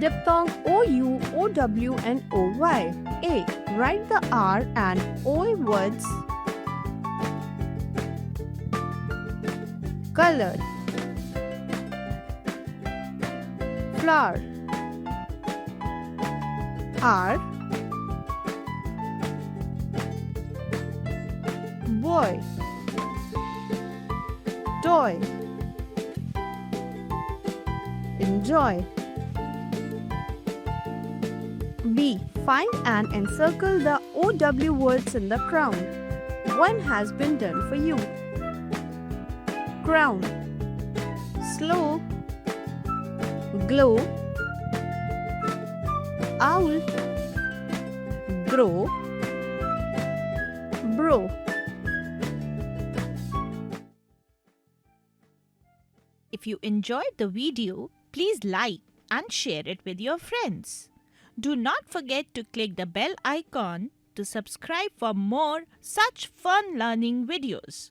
Diphthong O-U, O-W and O-Y. A. Write the R and O words. Colored. Flower. R. Boy. Toy. Enjoy. B. Find and encircle the OW words in the crown. One has been done for you. Crown. Slow. Glow. Owl. Grow. Bro. If you enjoyed the video, please like and share it with your friends. Do not forget to click the bell icon to subscribe for more such fun learning videos.